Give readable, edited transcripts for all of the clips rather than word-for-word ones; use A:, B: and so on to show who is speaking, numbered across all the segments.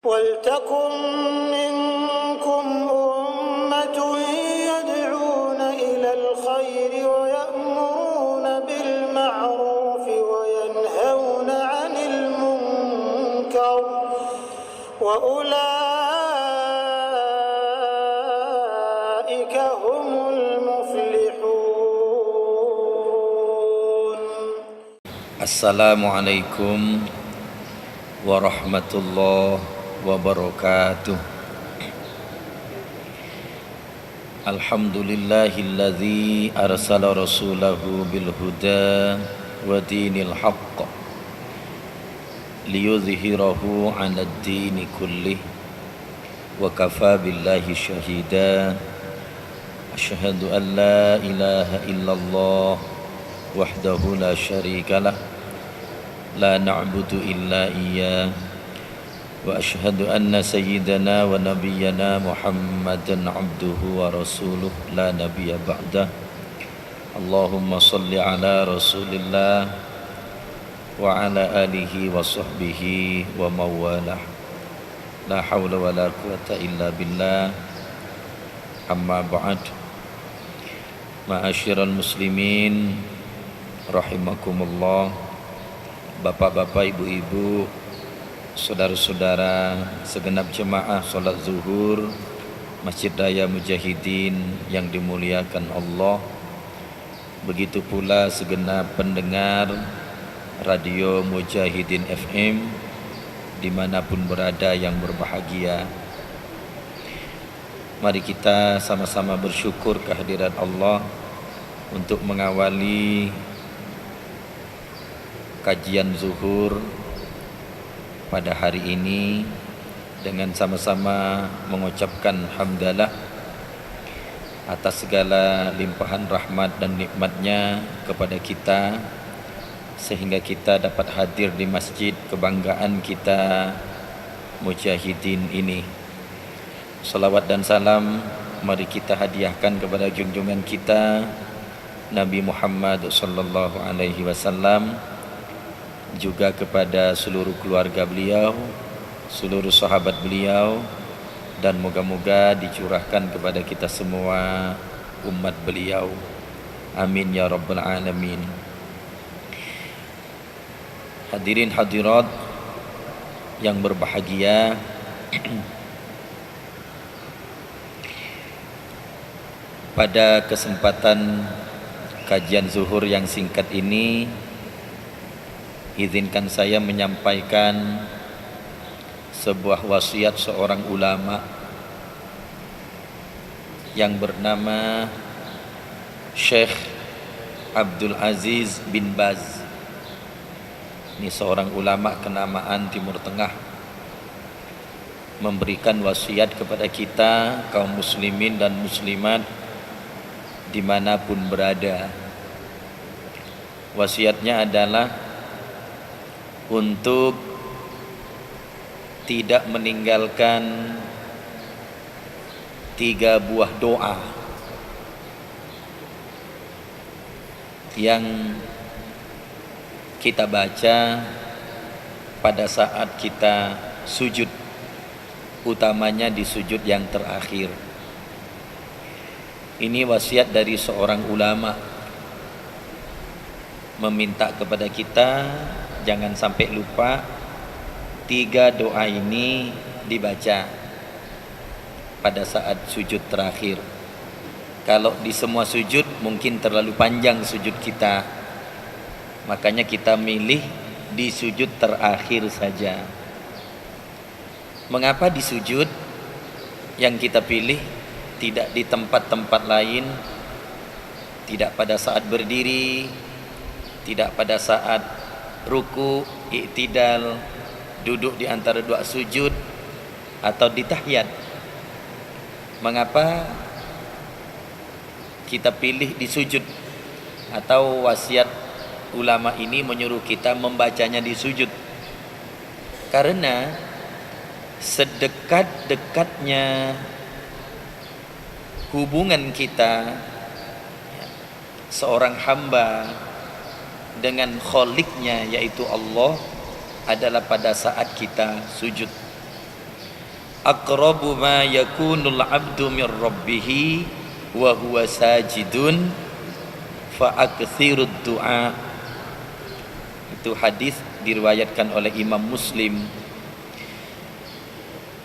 A: وَلْتَكُنْ مِنْكُمْ أُمَّةٌ يَدْعُونَ إِلَى الْخَيْرِ وَيَأْمُرُونَ بِالْمَعْرُوفِ وَيَنْهَوْنَ عَنِ الْمُنْكَرِ وَأُولَئِكَ هُمُ الْمُفْلِحُونَ.
B: Assalamualaikum warahmatullahi wabarakatuh. Alhamdulillahilladzi arsala rasulahu bil huda wa dinil haqq liyudhhirahu 'alad dini kullih wa kafa billahi syahida. Asyhadu an la ilaha illallah wahdahu la syarikalah la na'budu illa iyyah wa asyhadu anna sayyidana wa nabiyyana Muhammadan abduhu wa rasuluh la nabiyya ba'dah. Allahumma salli ala rasulillah wa ala alihi wa sahbihi wa mawalah. La hawla wa la quwata illa billah. Amma ba'd. Ma'asyiral muslimin rahimakumullah. Bapak-bapak, ibu-ibu, saudara-saudara, segenap jemaah salat zuhur Masjid Raya Mujahidin yang dimuliakan Allah. Begitu pula segenap pendengar Radio Mujahidin FM dimanapun berada yang berbahagia. Mari kita sama-sama bersyukur kehadirat Allah untuk mengawali kajian zuhur pada hari ini dengan sama-sama mengucapkan hamdalah atas segala limpahan rahmat dan nikmatnya kepada kita sehingga kita dapat hadir di masjid kebanggaan kita Mujahidin ini. Salawat dan salam mari kita hadiahkan kepada junjungan kita Nabi Muhammad sallallahu alaihi wasallam, juga kepada seluruh keluarga beliau, seluruh sahabat beliau, dan moga-moga dicurahkan kepada kita semua umat beliau. Amin ya rabbal alamin. Hadirin hadirat yang berbahagia, pada kesempatan kajian zuhur yang singkat ini, izinkan saya menyampaikan sebuah wasiat seorang ulama yang bernama Syekh Abdul Aziz bin Baz. Ini seorang ulama kenamaan Timur Tengah, memberikan wasiat kepada kita kaum muslimin dan muslimat dimanapun berada. Wasiatnya adalah untuk tidak meninggalkan 3 buah doa yang kita baca pada saat kita sujud, utamanya di sujud yang terakhir. Ini wasiat dari seorang ulama meminta kepada kita jangan sampai lupa 3 doa ini dibaca pada saat sujud terakhir. Kalau di semua sujud mungkin terlalu panjang sujud kita, makanya kita milih di sujud terakhir saja. Mengapa di sujud yang kita pilih, tidak di tempat-tempat lain, tidak pada saat berdiri, tidak pada saat ruku, i'tidal, duduk di antara 2 sujud, atau di tahiyat? Mengapa kita pilih di sujud? Atau wasiat ulama ini menyuruh kita membacanya di sujud? Karena sedekat-dekatnya hubungan kita, seorang hamba dengan kholiknya yaitu Allah adalah pada saat kita sujud. aqrabu ma yakunul 'abdu min rabbih wa huwa sajidun fa aktsirud du'a. Itu hadis diriwayatkan oleh Imam Muslim.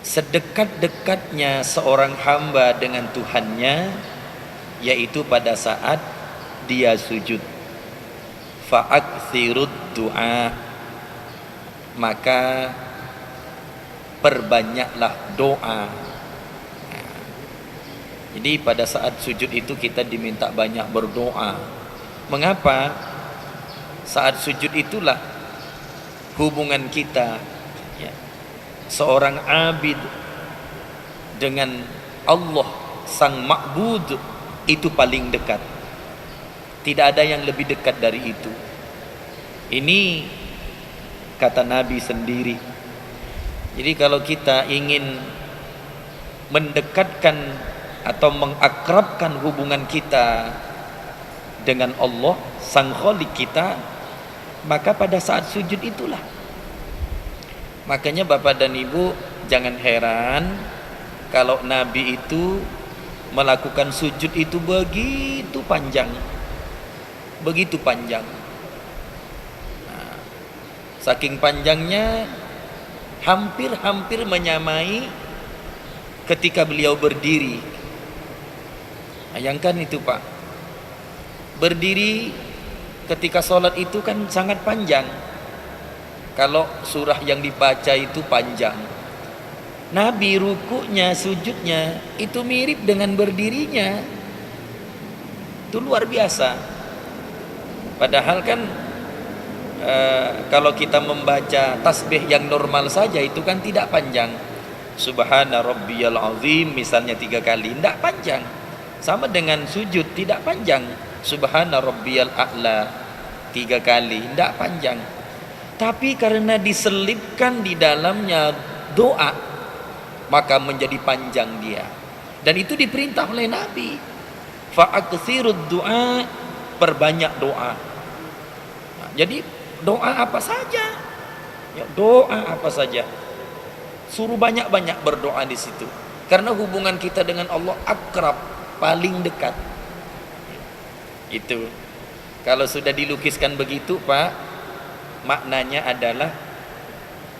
B: Sedekat-dekatnya seorang hamba dengan Tuhannya yaitu pada saat dia sujud. Fa aktsirud du'a, maka perbanyaklah doa. Jadi pada saat sujud itu kita diminta banyak berdoa. Mengapa? Saat sujud itulah hubungan kita, ya, seorang abid dengan Allah sang ma'bud itu paling dekat. Tidak ada yang lebih dekat dari itu. Ini kata Nabi sendiri. Jadi kalau kita ingin mendekatkan atau mengakrabkan hubungan kita dengan Allah sang Khalik kita, maka pada saat sujud itulah. Makanya Bapak dan Ibu jangan heran kalau Nabi itu melakukan sujud itu begitu panjang. Begitu panjang. Nah, saking panjangnya hampir-hampir menyamai ketika beliau berdiri. Bayangkan itu Pak. Berdiri ketika sholat itu kan sangat panjang. Kalau surah yang dibaca itu panjang, Nabi rukuknya, sujudnya itu mirip dengan berdirinya. Itu luar biasa. Padahal kan kalau kita membaca tasbih yang normal saja itu kan tidak panjang. Subhana rabbiyal azim misalnya 3 kali, tidak panjang. Sama dengan sujud tidak panjang. Subhana rabbiyal a'la 3 kali, tidak panjang. Tapi karena diselipkan di dalamnya doa, maka menjadi panjang dia. Dan itu diperintah oleh Nabi. Fa'aktsirud du'a, perbanyak doa. Nah, jadi doa apa saja? Ya, doa apa saja. Suruh banyak-banyak berdoa di situ. Karena hubungan kita dengan Allah akrab, paling dekat. Itu. Kalau sudah dilukiskan begitu, Pak, maknanya adalah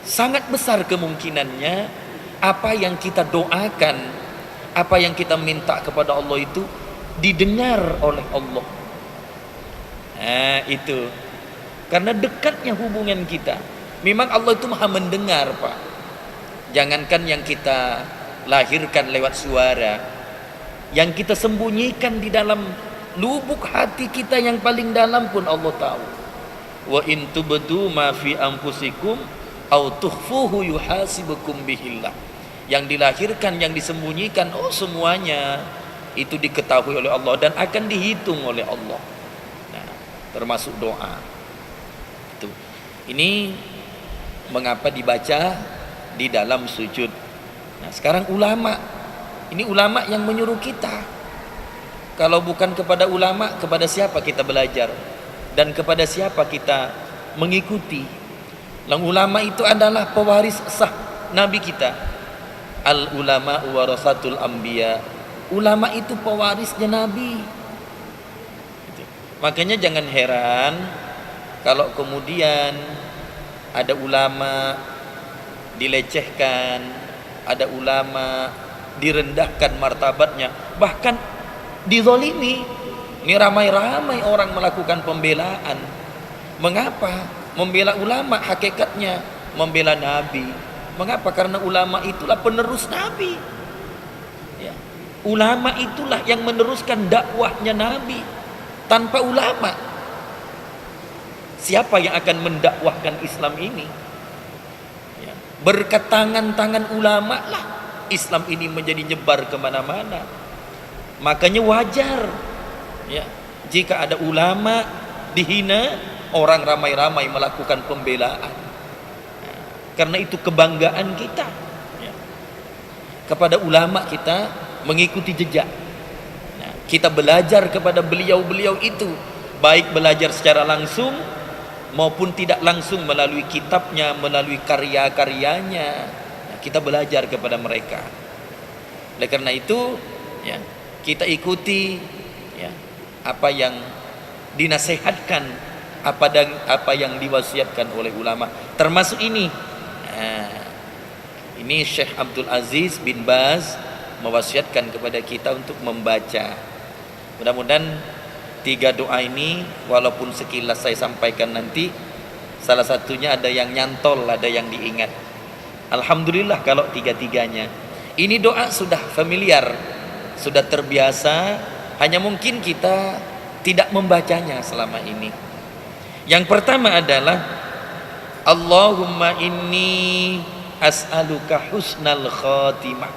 B: sangat besar kemungkinannya apa yang kita doakan, apa yang kita minta kepada Allah itu didengar oleh Allah. Nah, itu. Karena dekatnya hubungan kita. Memang Allah itu maha mendengar, Pak. Jangankan yang kita lahirkan lewat suara, yang kita sembunyikan di dalam lubuk hati kita yang paling dalam pun Allah tahu. Wa in tubdu ma fi anfusikum aw tukhfuhu yuhasibukum bihillah. Yang dilahirkan, yang disembunyikan, oh semuanya itu diketahui oleh Allah dan akan dihitung oleh Allah. Nah, termasuk doa. Itu. Ini mengapa dibaca di dalam sujud. Nah, sekarang ulama. Ini ulama yang menyuruh kita. Kalau bukan kepada ulama, kepada siapa kita belajar? Dan kepada siapa kita mengikuti? Lang ulama itu adalah pewaris sah Nabi kita. Al ulama warasatul anbiya. Ulama itu pewarisnya Nabi. Makanya jangan heran kalau kemudian ada ulama dilecehkan, ada ulama direndahkan martabatnya, bahkan dizalimi. Ini ramai-ramai orang melakukan pembelaan. Mengapa? Membela ulama hakikatnya membela Nabi. Mengapa? Karena ulama itulah penerus Nabi. Ya. Ulama itulah yang meneruskan dakwahnya Nabi. Tanpa ulama, siapa yang akan mendakwahkan Islam ini? Ya. Berkat tangan-tangan ulama lah Islam ini menjadi nyebar kemana-mana. Makanya wajar, ya, jika ada ulama dihina, orang ramai-ramai melakukan pembelaan. Ya. Karena itu kebanggaan kita, ya. Kepada ulama kita mengikuti jejak. Nah, kita belajar kepada beliau-beliau itu, baik belajar secara langsung maupun tidak langsung melalui kitabnya, melalui karya-karyanya. Nah, kita belajar kepada mereka. Oleh karena itu, ya, kita ikuti ya apa yang dinasihatkan, apa yang diwasiatkan oleh ulama. Termasuk ini. Ini Syekh Abdul Aziz bin Baz mewasiatkan kepada kita untuk membaca. Mudah-mudahan 3 doa ini walaupun sekilas saya sampaikan nanti, salah satunya ada yang nyantol, ada yang diingat. Alhamdulillah kalau 3-tiganya. Ini doa sudah familiar, sudah terbiasa, hanya mungkin kita tidak membacanya selama ini. Yang pertama adalah Allahumma inni as'aluka husnal khatimah.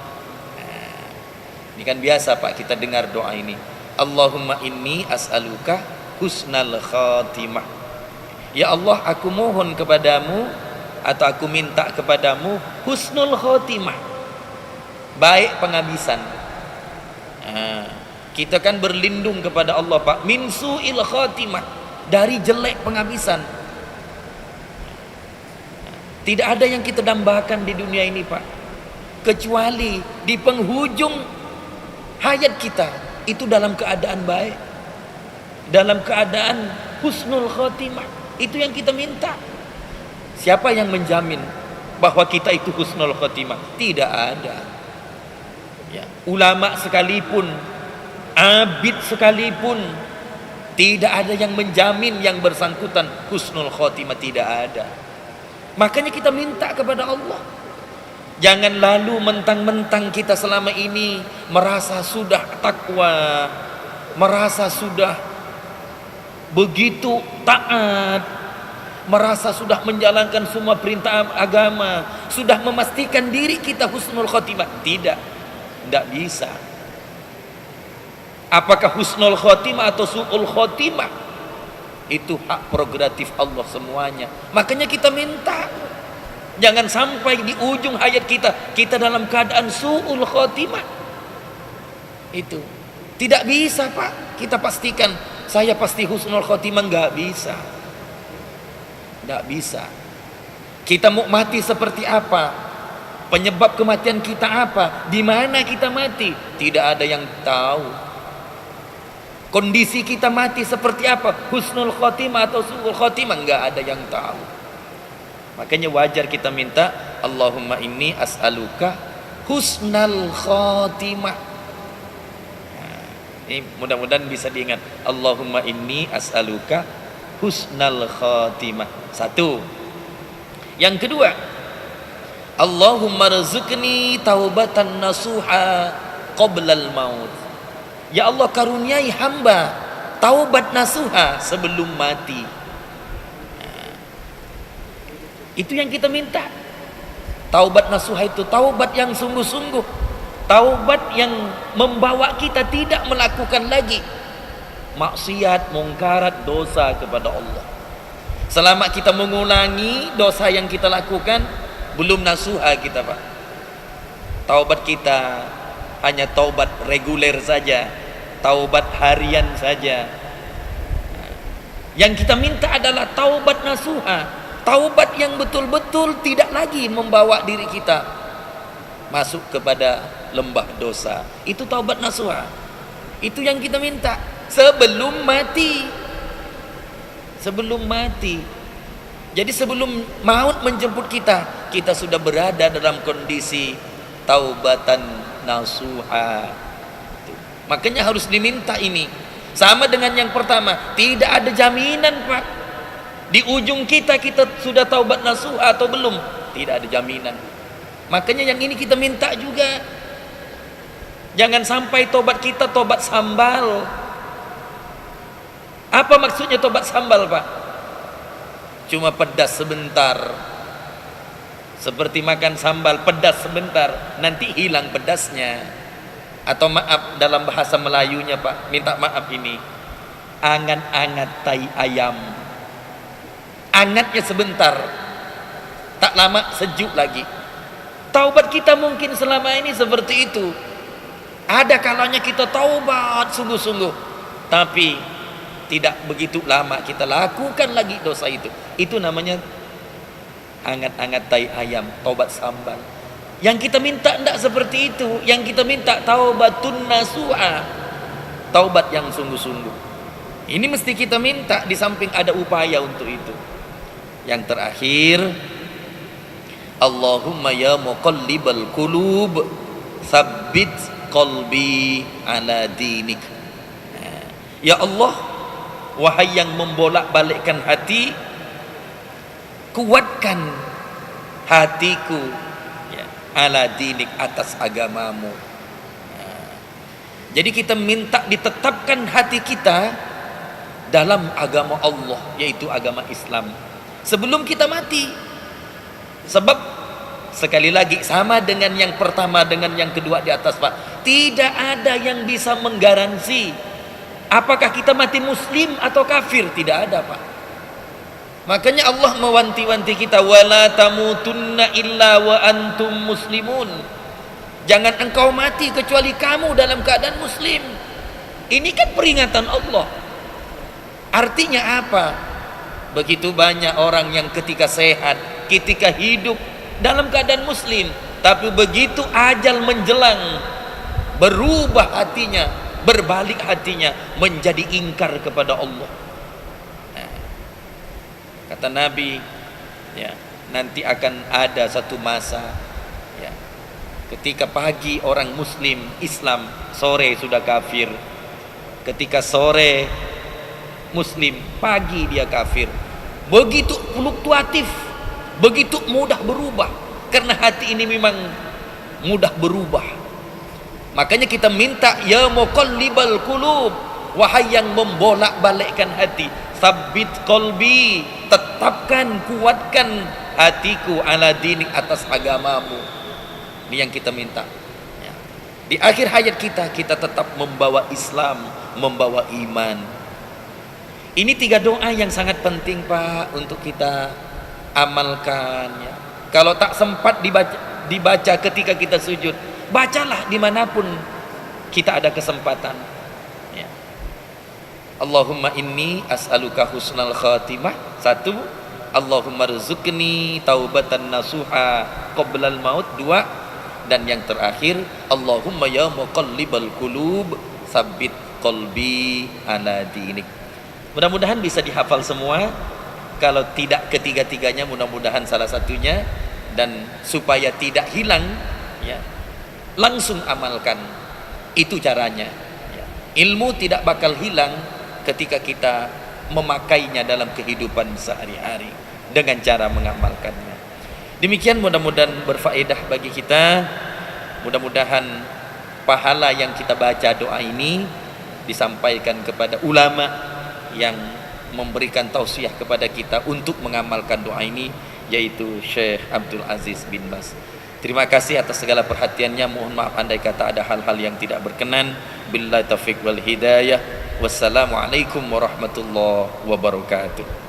B: Ini kan biasa Pak kita dengar doa ini. Allahumma inni as'aluka husnal khatimah. Ya Allah, aku mohon kepadamu atau aku minta kepadamu husnul khatimah, baik penghabisan. Kita kan berlindung kepada Allah Pak min su'il khatimah, dari jelek penghabisan. Tidak ada yang kita dambakan di dunia ini Pak, kecuali di penghujung hayat kita itu dalam keadaan baik, dalam keadaan husnul khotimah. Itu yang kita minta. Siapa yang menjamin bahwa kita itu husnul khotimah? Tidak ada ya. Ulama sekalipun, abid sekalipun, tidak ada yang menjamin yang bersangkutan husnul khotimah. Tidak ada. Makanya kita minta kepada Allah. Jangan lalu mentang-mentang kita selama ini merasa sudah takwa, merasa sudah begitu taat, merasa sudah menjalankan semua perintah agama, sudah memastikan diri kita husnul khotimah. Tidak bisa. Apakah husnul khotimah atau su'ul khotimah, itu hak prerogatif Allah semuanya. Makanya kita minta, jangan sampai di ujung hayat kita dalam keadaan su'ul khotimah. Itu tidak bisa Pak. Kita pastikan saya pasti husnul khotimah, nggak bisa. Nggak bisa. Kita mau mati seperti apa? Penyebab kematian kita apa? Di mana kita mati? Tidak ada yang tahu. Kondisi kita mati seperti apa? Husnul khotimah atau su'ul khotimah? Nggak ada yang tahu. Makanya wajar kita minta Allahumma inni as'aluka husnal khotimah. Ini mudah-mudahan bisa diingat. Allahumma inni as'aluka husnal khotimah. Satu. Yang kedua, Allahumma rizqni taubatan nasuha qoblal maut. Ya Allah, karuniai hamba taubat nasuha sebelum mati. Itu yang kita minta. Taubat nasuha itu taubat yang sungguh-sungguh, taubat yang membawa kita tidak melakukan lagi maksiat, mungkarat, dosa kepada Allah. Selama kita mengulangi dosa yang kita lakukan, belum nasuha kita Pak. Taubat kita hanya taubat reguler saja, taubat harian saja. Yang kita minta adalah taubat nasuha, taubat yang betul-betul tidak lagi membawa diri kita masuk kepada lembah dosa. Itu taubat nasuha. Itu yang kita minta sebelum mati. Sebelum mati. Jadi sebelum maut menjemput kita, kita sudah berada dalam kondisi taubatan nasuha. Makanya harus diminta ini. Sama dengan yang pertama, tidak ada jaminan Pak. Di ujung kita sudah taubat nasuha atau belum? Tidak ada jaminan. Makanya yang ini kita minta juga. Jangan sampai tobat kita tobat sambal. Apa maksudnya tobat sambal Pak? Cuma pedas sebentar. Seperti makan sambal, pedas sebentar, nanti hilang pedasnya. Atau maaf dalam bahasa Melayunya Pak, minta maaf ini, angat-angat tai ayam. Angatnya sebentar, tak lama sejuk lagi. Taubat kita mungkin selama ini seperti itu. Ada kalanya kita taubat sungguh-sungguh, tapi tidak begitu lama kita lakukan lagi dosa itu. Itu namanya angat-angat tai ayam, taubat sambal. Yang kita minta tidak seperti itu. Yang kita minta taubatun nasuha, taubat yang sungguh-sungguh. Ini mesti kita minta, di samping ada upaya untuk itu. Yang terakhir, Allahumma ya muqallibal qulub tsabbit qalbi ala dinik. Ya Allah, wahai yang membolak-balikkan hati, kuatkan hatiku ya, ala dinik, atas agamamu. Jadi kita minta ditetapkan hati kita dalam agama Allah, yaitu agama Islam, sebelum kita mati. Sebab sekali lagi sama dengan yang pertama dengan yang kedua di atas, Pak, tidak ada yang bisa menggaransi apakah kita mati muslim atau kafir. Tidak ada, Pak. Makanya Allah mewanti-wanti kita, wala tamutunna illa wa antum muslimun. Jangan engkau mati kecuali kamu dalam keadaan muslim. Ini kan peringatan Allah. Artinya apa? Begitu banyak orang yang ketika sehat, ketika hidup dalam keadaan muslim, tapi begitu ajal menjelang, berubah hatinya, berbalik hatinya, menjadi ingkar kepada Allah. Kata Nabi, ya, nanti akan ada satu masa, ya, ketika pagi orang muslim Islam, sore sudah kafir. Ketika sore muslim, pagi dia kafir. Begitu fluktuatif, begitu mudah berubah, karena hati ini memang mudah berubah. Makanya kita minta, ya muqallibal qulub, wahai yang membolak-balikkan hati, sabbit qalbi, tetapkan, kuatkan hatiku ala dinik, atas agamamu. Ini yang kita minta ya. Di akhir hayat kita tetap membawa Islam, membawa iman. Ini 3 doa yang sangat penting, Pak, untuk kita amalkan ya. Kalau tak sempat dibaca ketika kita sujud, bacalah dimanapun kita ada kesempatan ya. Allahumma inni as'aluka husnal khatimah. 1, Allahumma rizukni taubatan nasuha qoblal maut. 2, dan yang terakhir, Allahumma ya muqallibal qulub sabbit qalbi ala dinik. Mudah-mudahan bisa dihafal semua. Kalau tidak ketiga-tiganya, mudah-mudahan salah satunya. Dan supaya tidak hilang ya, langsung amalkan. Itu caranya ya. Ilmu tidak bakal hilang ketika kita memakainya dalam kehidupan sehari-hari dengan cara mengamalkannya. Demikian, mudah-mudahan berfaedah bagi kita. Mudah-mudahan pahala yang kita baca doa ini disampaikan kepada ulama yang memberikan tausiah kepada kita untuk mengamalkan doa ini, yaitu Syekh Abdul Aziz bin Baz. Terima kasih atas segala perhatiannya. Mohon maaf andai kata ada hal-hal yang tidak berkenan. Billahi taufiq wal hidayah. Wassalamualaikum warahmatullahi wabarakatuh.